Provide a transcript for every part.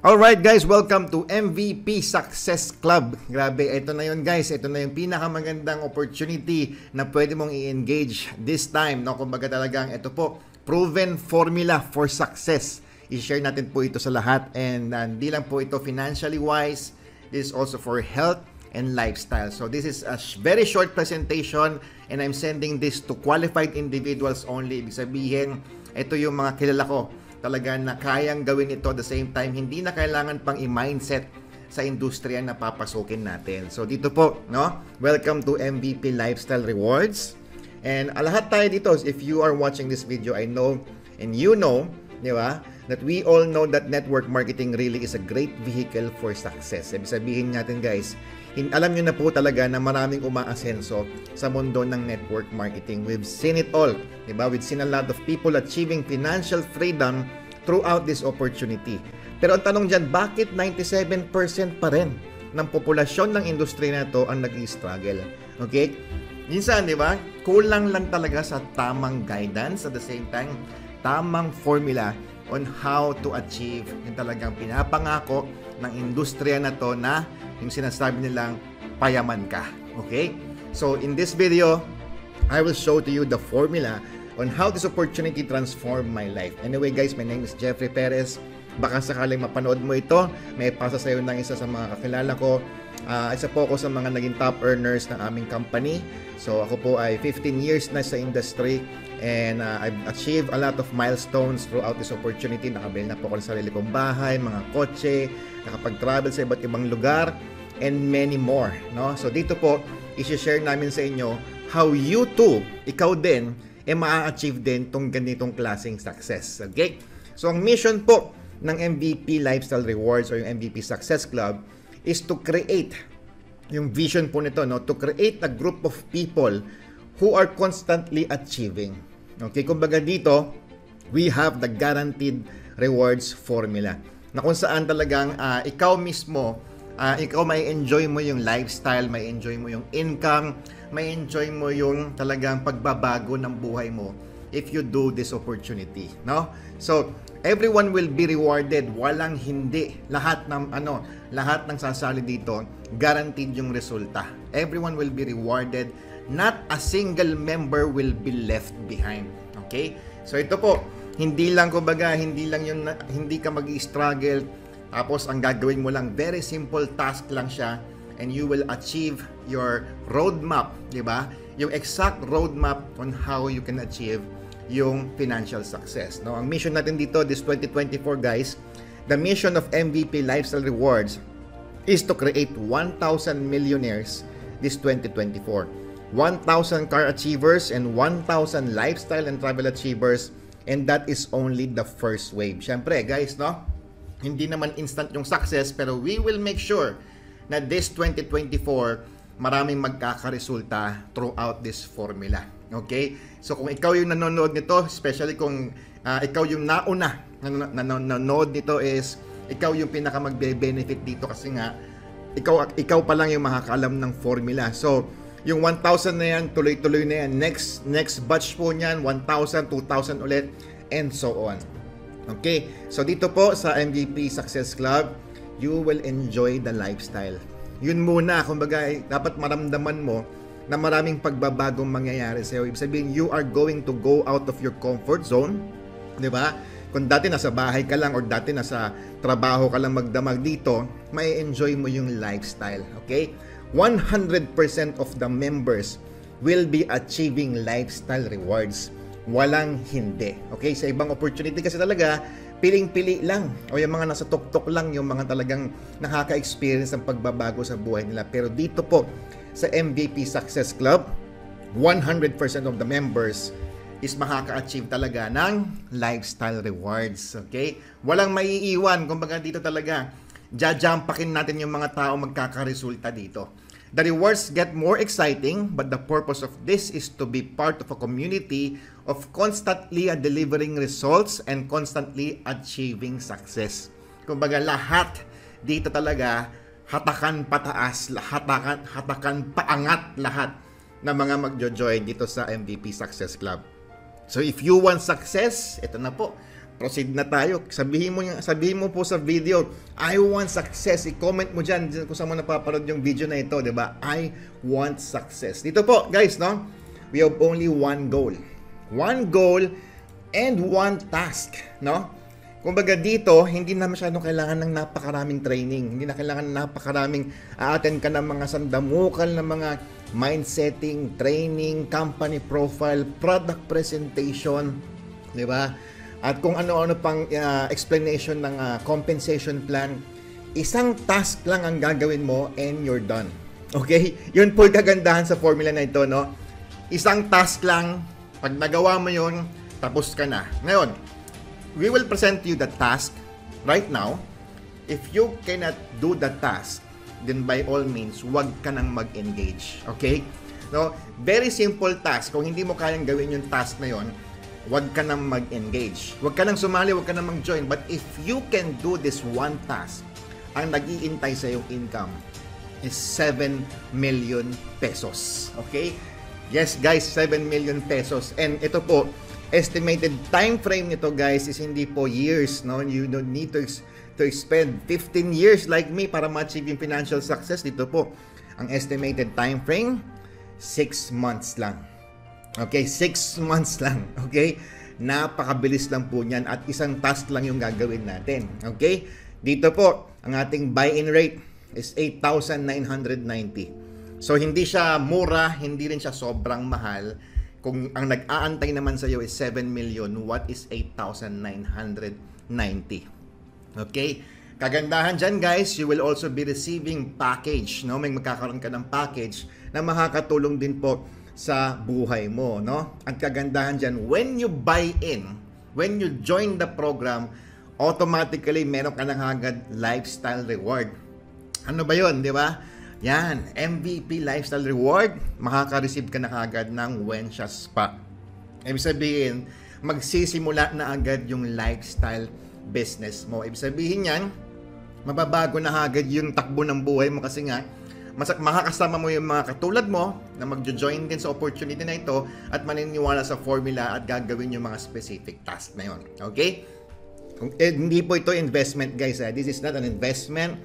Alright guys, welcome to MVP Success Club. Grabe, ito na yun guys. Ito na yung pinakamagandang opportunity na pwede mong i-engage this time. No? Kumbaga talagang ito po, proven formula for success. I-share natin po ito sa lahat. And hindi lang po ito financially wise. This is also for health and lifestyle. So this is a very short presentation and I'm sending this to qualified individuals only. Ibig sabihin, ito yung mga kilala ko talaga na kayang gawin ito at the same time, hindi na kailangan pang i-mindset sa industriya na papasukin natin. So dito po, no? Welcome to MVP Lifestyle Rewards. And lahat tayo dito, if you are watching this video, I know and you know, di ba, that we all know that network marketing really is a great vehicle for success. Ibig sabihin natin guys, alam nyo na po talaga na maraming umaasenso sa mundo ng network marketing. We've seen it all. Diba? We've seen a lot of people achieving financial freedom throughout this opportunity. Pero ang tanong dyan, bakit 97% pa rin ng populasyon ng industriya na ito ang nag-struggle? Okay? Minsan, di ba? Kulang lang talaga sa tamang guidance, at the same time, tamang formula on how to achieve yung talagang pinapangako ng industriya na to na yung sinasabi nilang payaman ka. Okay? So, in this video, I will show to you the formula on how this opportunity transformed my life. Anyway guys, my name is Jeffrey Perez. Baka sakaling mapanood mo ito, may pasa sa'yo ng isa sa mga kakilala ko. Isa po ako sa mga naging top earners ng aming company. So, ako po ay 15 years na sa industry and I've achieved a lot of milestones throughout this opportunity. Nakabili na po ako ng sarili kong bahay, mga kotse, nakapag-travel sa iba't ibang lugar, and many more. No? So dito po, i-share namin sa inyo how you too, ikaw din, maa-achieve din tong ganitong klaseng success. Okay? So ang mission po ng MVP Lifestyle Rewards or yung MVP Success Club is to create, yung vision po nito, no? To create a group of people who are constantly achieving. Okay? Kumbaga dito, we have the guaranteed rewards formula na kung saan talagang ikaw mismo, ikaw may enjoy mo yung lifestyle, may enjoy mo yung income, may enjoy mo yung talagang pagbabago ng buhay mo if you do this opportunity, no? So, everyone will be rewarded, walang hindi. Lahat ng sasali dito, guaranteed yung resulta. Everyone will be rewarded, not a single member will be left behind. Okay? So ito po, hindi lang hindi ka magi-struggle. Tapos ang gagawin mo lang, very simple task lang siya and you will achieve your roadmap, di ba? Yung exact roadmap on how you can achieve yung financial success. No? Ang mission natin dito this 2024 guys, the mission of MVP Lifestyle Rewards is to create 1,000 millionaires this 2024. 1,000 car achievers and 1,000 lifestyle and travel achievers, and that is only the first wave. Syempre guys, no? Hindi naman instant yung success, pero we will make sure na this 2024 maraming magkakaresulta throughout this formula. Okay? So kung ikaw yung nanonood nito, especially kung ikaw yung nauna nanonood nito, is ikaw yung pinaka magbe-benefit dito kasi nga ikaw pa lang yung makakaalam ng formula. So yung 1,000 na yan, tuloy-tuloy na yan. Next batch po niyan, 1,000, 2,000 ulit, and so on. Okay, so dito po sa MVP Success Club, you will enjoy the lifestyle. Yun muna, kumbaga dapat maramdaman mo na maraming pagbabagong mangyayari sa'yo. Ibig sabihin, you are going to go out of your comfort zone, di ba? Kung dati nasa bahay ka lang or dati nasa trabaho ka lang magdamag, dito, may enjoy mo yung lifestyle. Okay? 100% of the members will be achieving lifestyle rewards. Walang hindi. Okay? Sa ibang opportunity kasi talaga, piling-pili lang. O yung mga nasa tuktok lang, yung mga talagang nakaka-experience ng pagbabago sa buhay nila. Pero dito po, sa MVP Success Club, 100% of the members is makaka-achieve talaga ng lifestyle rewards. Okay? Walang maiiwan. Kumbaga dito talaga, jajampakin natin yung mga tao magkakaresulta dito. The rewards get more exciting, but the purpose of this is to be part of a community of constantly delivering results and constantly achieving success. Kumbaga lahat dito talaga, hatakan pataas, hatakan paangat lahat ng mga magjo-join dito sa MVP Success Club. So if you want success, ito na po. proceed na tayo. Sabihin mo po sa video, I want success. I-comment mo dyan kung saan mo napapanood yung video na ito, di ba? I want success. Dito po, guys, no? We have only one goal. One goal and one task, no? Kumbaga dito, hindi na masyadong kailangan ng napakaraming training. Hindi na kailangan ng napakaraming a-attend ka ng mga sandamukal na mga mind setting, training, company profile, product presentation, di ba? At kung ano-ano pang explanation ng compensation plan. Isang task lang ang gagawin mo and you're done. Okay? Yun po yung kagandahan sa formula na ito, no? Isang task lang, pag nagawa mo yun, tapos ka na. Ngayon, we will present you the task right now. If you cannot do the task, then by all means, huwag ka nang mag-engage. Okay? No? Very simple task. Kung hindi mo kayang gawin yung task na yon, huwag ka nang mag-engage. Huwag ka nang sumali, huwag ka nang mag-join. But if you can do this one task, ang nag-iintay sa iyong income is 7 million pesos. Okay? Yes, guys, 7 million pesos. And ito po, estimated time frame nito, guys, is hindi po years. No? You don't need to spend 15 years like me para ma-achieve yung financial success. Dito po, ang estimated time frame, 6 months lang. Okay, 6 months lang. Okay? Napakabilis lang po niyan at isang task lang yung gagawin natin. Okay? Dito po, ang ating buy-in rate is 8,990. So, hindi siya mura, hindi rin siya sobrang mahal. Kung ang nag-aantay naman sa iyo is 7 million, what is 8,990? Okay? Kagandahan dyan, guys, you will also be receiving package. No? May magkakaroon ka ng package na makakatulong din po sa buhay mo, no? Ang kagandahan dyan, when you buy in, when you join the program, automatically meron ka na agad lifestyle reward. Ano ba yun, di ba? Yan, MVP lifestyle reward, makaka-receive ka na agad ng Wensha Spa. Ibig sabihin, magsisimula na agad yung lifestyle business mo. Ibig sabihin yan, mababago na agad yung takbo ng buhay mo kasi nga, makakasama mo yung mga katulad mo na magjo-join din sa opportunity na ito at maniniwala sa formula at gagawin yung mga specific task na yun. Okay? Hindi po ito investment, guys. This is not an investment.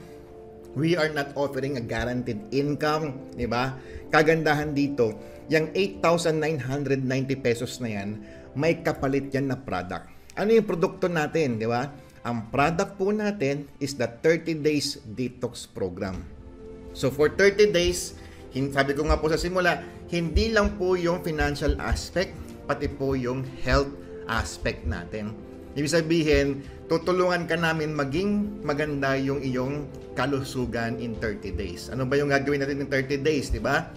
We are not offering a guaranteed income. Diba? Kagandahan dito, yung 8,990 pesos na yan, may kapalit yan na product. Ano yung produkto natin? Diba? Ang product po natin is the 30 days detox program. So for 30 days, sabi ko nga po sa simula, hindi lang po yung financial aspect, pati po yung health aspect natin. Ibig sabihin, tutulungan ka namin maging maganda yung iyong kalusugan in 30 days. Ano ba yung gagawin natin in 30 days, di ba?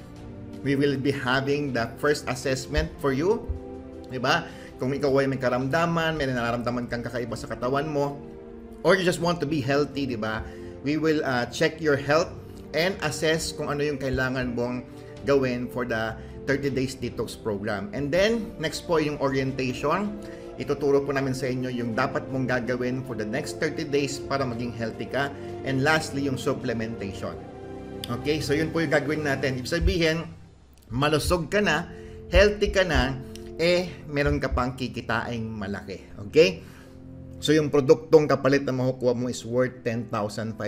We will be having the first assessment for you, di ba? Kung ikaw ay may karamdaman, may nararamdaman kang kakaiba sa katawan mo, or you just want to be healthy, di ba? We will check your health and assess kung ano yung kailangan mong gawin for the 30 days detox program. And then, next po yung orientation. Ituturo po namin sa inyo yung dapat mong gagawin for the next 30 days para maging healthy ka. And lastly, yung supplementation. Okay, so yun po yung gagawin natin. Ibig sabihin, malusog ka na, healthy ka na, meron ka pang kikitaing malaki. Okay? So, yung produktong kapalit na makukuha mo is worth 10,500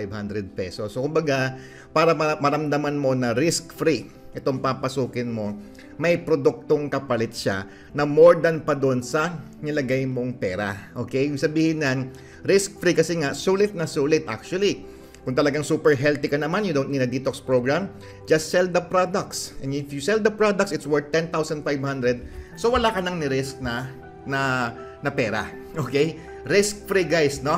pesos. So, kumbaga, para maramdaman mo na risk-free itong papasukin mo, may produktong kapalit siya na more than pa doon sa nilagay mong pera. Okay? Yung sabihin nan, risk-free kasi nga, sulit na sulit. Actually, kung talagang super healthy ka naman, you don't need a detox program, just sell the products. And if you sell the products, it's worth 10,500. So, wala ka nang ni-risk na pera. Okay? Risk-free, guys, no?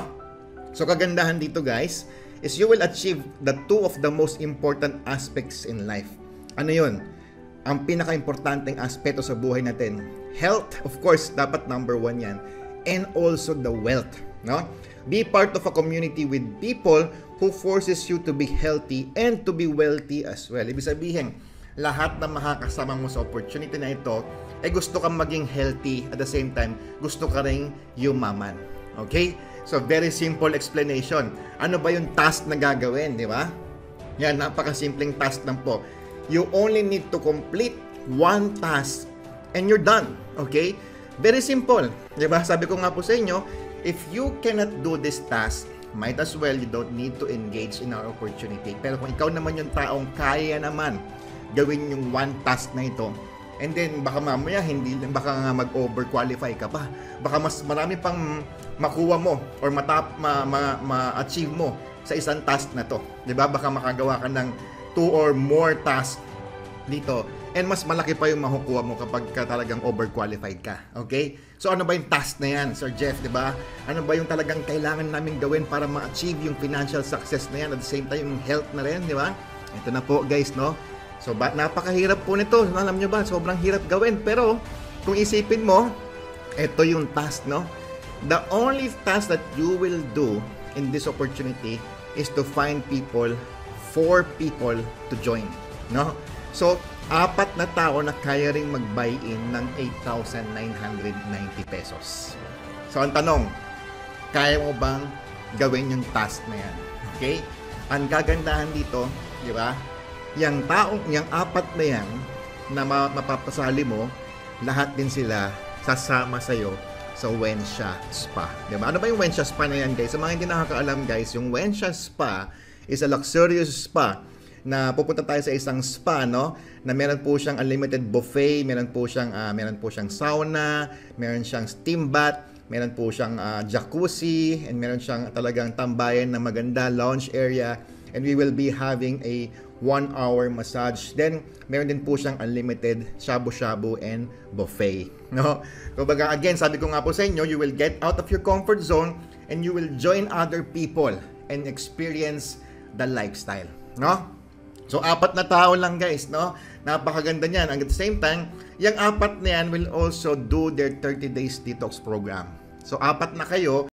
So, kagandahan dito, guys, is you will achieve the two of the most important aspects in life. Ano yun? Ang pinaka-importanteng aspeto sa buhay natin. Health, of course, dapat number 1 yan. And also the wealth, no? Be part of a community with people who forces you to be healthy and to be wealthy as well. Ibig sabihin, lahat na makakasama mo sa opportunity na ito, gusto kang maging healthy at the same time, gusto ka rin yumaman. Okay? So, very simple explanation. Ano ba yung task na gagawin, di ba? Yan, napakasimpleng task lang po. You only need to complete one task and you're done. Okay? Very simple. Di ba? Sabi ko nga po sa inyo, if you cannot do this task, might as well you don't need to engage in our opportunity. Pero kung ikaw naman yung taong kaya naman gawin yung one task na ito, and then baka mamaya baka nga mag-overqualify ka pa. Baka mas marami pang makuha mo or ma-achieve mo sa isang task na to. 'Di ba? Baka makagawa ka ng 2 or more tasks dito. And mas malaki pa yung makukuha mo kapag ka talagang overqualified ka. Okay? So ano ba yung task na yan, Sir Jeff, 'di ba? Ano ba yung talagang kailangan namin gawin para ma-achieve yung financial success na yan, at the same time yung health na rin, 'di ba? Ito na po, guys, no? So, napakahirap po nito. Alam nyo ba, sobrang hirap gawin. Pero, kung isipin mo, ito yung task, no? The only task that you will do in this opportunity is to find people, 4 people to join, no? So, 4 na tao na kaya ring mag-buy-in ng 8,990 pesos. So, ang tanong, kaya mo bang gawin yung task na yan? Okay? Ang gagandahan dito, di ba? Yung 4 na yan na mapapasali mo, lahat din sila sasama sa'yo sa Wensha Spa. Diba? Ano ba yung Wensha Spa na yan, guys? Sa mga hindi nakakaalam, guys, yung Wensha Spa is a luxurious spa na pupunta tayo sa isang spa, no? Na meron po siyang unlimited buffet, meron po siyang sauna, meron siyang steam bath, meron po siyang jacuzzi, and meron siyang talagang tambayan na maganda, lounge area, and we will be having a 1-hour massage. Then, meron din po siyang unlimited shabu-shabu and buffet. No? Kumbaga, again, sabi ko nga po sa inyo, you will get out of your comfort zone and you will join other people and experience the lifestyle. No? So, 4 na tao lang, guys. No? Napakaganda niyan. And at the same time, yung 4 na yan will also do their 30 days detox program. So, 4 na kayo.